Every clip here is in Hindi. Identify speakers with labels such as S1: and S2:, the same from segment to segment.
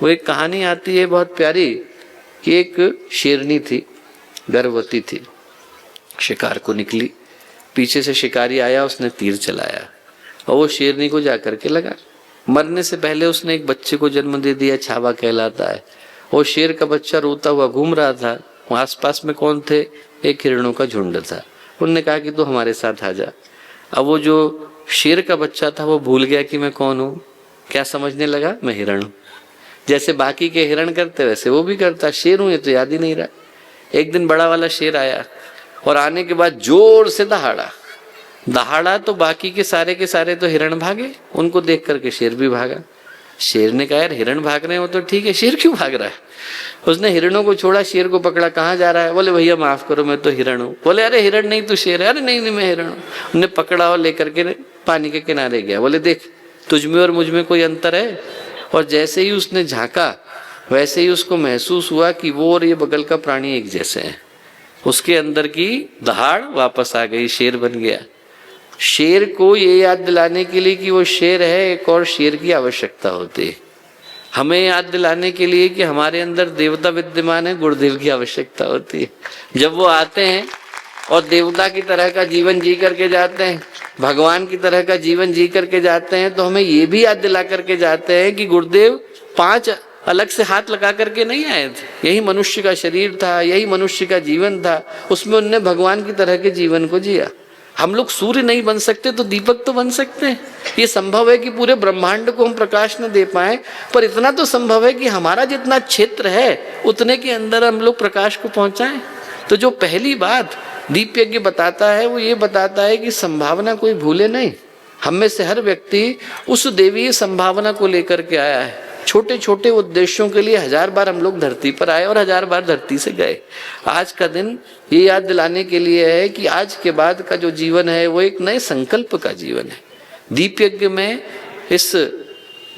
S1: वो एक कहानी आती है बहुत प्यारी कि एक शेरनी थी, गर्भवती थी, शिकार को निकली, पीछे से शिकारी आया, उसने तीर चलाया और वो शेरनी को जाकर के लगा। मरने से पहले उसने एक बच्चे को जन्म दे दिया, छावा कहलाता है। वो शेर का बच्चा रोता हुआ घूम रहा था। आसपास में कौन थे? एक हिरणों का झुंड था। उनने कहा कि तू हमारे साथ आ जा। अब वो जो शेर का बच्चा था वो भूल गया कि मैं कौन हूँ। क्या समझने लगा? मैं हिरण हूँ। जैसे बाकी के हिरण करते वैसे वो भी करता। शेर हूँ ये तो याद ही नहीं रहा। एक दिन बड़ा वाला शेर आया और आने के बाद जोर से दहाड़ा तो बाकी के सारे तो हिरण भागे। उनको देख करके शेर भी भागा। शेर ने कहा यार हिरण भाग रहे हो तो ठीक है, शेर क्यों भाग रहा है? उसने हिरणों को छोड़ा, शेर को पकड़ा। कहाँ जा रहा है? बोले भैया माफ करो मैं तो हिरण हूँ। बोले अरे हिरण नहीं तू शेर है। अरे नहीं मैं हिरण हूँ। उन्हें पकड़ा और लेकर के पानी के किनारे गया। बोले देख तुझ में और मुझ में कोई अंतर है? और जैसे ही उसने झांका वैसे ही उसको महसूस हुआ कि वो और ये बगल का प्राणी एक जैसे हैं। उसके अंदर की दहाड़ वापस आ गई, शेर बन गया। शेर को ये याद दिलाने के लिए कि वो शेर है, एक और शेर की आवश्यकता होती है। हमें याद दिलाने के लिए कि हमारे अंदर देवता विद्यमान है, गुरुदेव की आवश्यकता होती है। जब वो आते हैं और देवता की तरह का जीवन जी करके जाते हैं, भगवान की तरह का जीवन जी करके जाते हैं, तो हमें ये भी याद दिला करके जाते हैं कि गुरुदेव 5 अलग से हाथ लगा करके नहीं आए थे। यही मनुष्य का शरीर था, यही मनुष्य का जीवन था, उसमें उनने भगवान की तरह के जीवन को जिया। हम लोग सूर्य नहीं बन सकते तो दीपक तो बन सकते हैं। ये संभव है कि पूरे ब्रह्मांड को हम प्रकाश न दे पाए, पर इतना तो संभव है कि हमारा जितना क्षेत्र है उतने के अंदर हम लोग प्रकाश को पहुंचाएं। तो जो पहली बात दीप यज्ञ बताता है वो ये बताता है कि संभावना कोई भूले नहीं। हम में से हर व्यक्ति उस देवी संभावना को लेकर के आया है। छोटे छोटे उद्देश्यों के लिए 1000 बार हम लोग धरती पर आए और 1000 बार धरती से गए। आज का दिन ये याद दिलाने के लिए है कि आज के बाद का जो जीवन है वो एक नए संकल्प का जीवन है। दीप यज्ञ में इस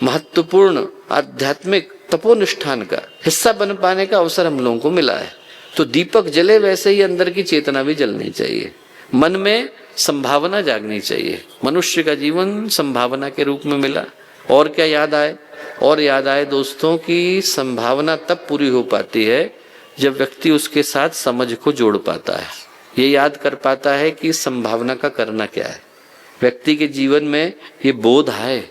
S1: महत्वपूर्ण आध्यात्मिक तपोनिष्ठान का हिस्सा बन पाने का अवसर हम लोगों को मिला है। तो दीपक जले वैसे ही अंदर की चेतना भी जलनी चाहिए, मन में संभावना जागनी चाहिए। मनुष्य का जीवन संभावना के रूप में मिला। और क्या याद आए? और याद आए दोस्तों कि संभावना तब पूरी हो पाती है जब व्यक्ति उसके साथ समझ को जोड़ पाता है। ये याद कर पाता है कि संभावना का करना क्या है। व्यक्ति के जीवन में ये बोध आए,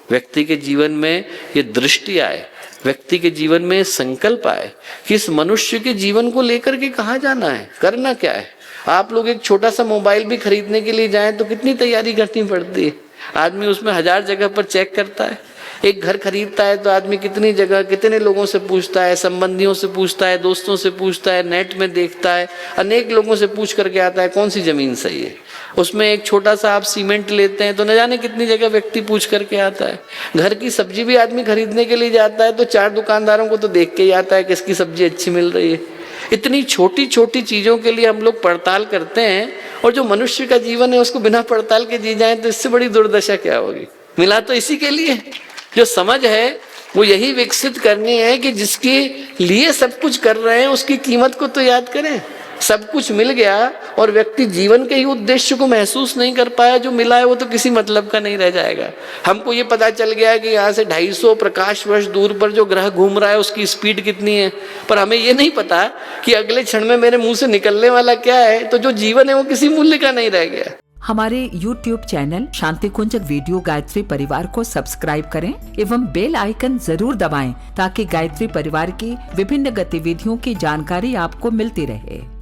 S1: व्यक्ति के जीवन में ये दृष्टि आए, व्यक्ति के जीवन में संकल्प आए कि इस मनुष्य के जीवन को लेकर के कहाँ जाना है, करना क्या है। आप लोग एक छोटा सा मोबाइल भी खरीदने के लिए जाएं तो कितनी तैयारी करनी पड़ती है। आदमी उसमें 1000 जगह पर चेक करता है। एक घर खरीदता है तो आदमी कितनी जगह कितने लोगों से पूछता है, संबंधियों से पूछता है, दोस्तों से पूछता है, नेट में देखता है, अनेक लोगों से पूछ करके आता है कौन सी जमीन सही है। उसमें एक छोटा सा आप सीमेंट लेते हैं तो न जाने कितनी जगह व्यक्ति पूछ करके आता है। घर की सब्जी भी आदमी खरीदने के लिए जाता है तो 4 दुकानदारों को तो देख के ही आता है किसकी सब्जी अच्छी मिल रही है। इतनी छोटी छोटी चीजों के लिए हम लोग पड़ताल करते हैं, और जो मनुष्य का जीवन है उसको बिना पड़ताल के जी जाए तो इससे बड़ी दुर्दशा क्या होगी। मिला तो इसी के लिए। जो समझ है वो यही विकसित करनी है कि जिसके लिए सब कुछ कर रहे हैं उसकी कीमत को तो याद करें। सब कुछ मिल गया और व्यक्ति जीवन के ही उद्देश्य को महसूस नहीं कर पाया, जो मिला है वो तो किसी मतलब का नहीं रह जाएगा। हमको ये पता चल गया कि यहाँ से 250 प्रकाश वर्ष दूर पर जो ग्रह घूम रहा है उसकी स्पीड कितनी है, पर हमें ये नहीं पता कि अगले क्षण में मेरे मुंह से निकलने वाला क्या है। तो जो जीवन है वो किसी मूल्य का नहीं रह गया।
S2: हमारे YouTube चैनल शांति कुंज वीडियो गायत्री परिवार को सब्सक्राइब करें एवं बेल आइकन जरूर दबाएं ताकि गायत्री परिवार की विभिन्न गतिविधियों की जानकारी आपको मिलती रहे।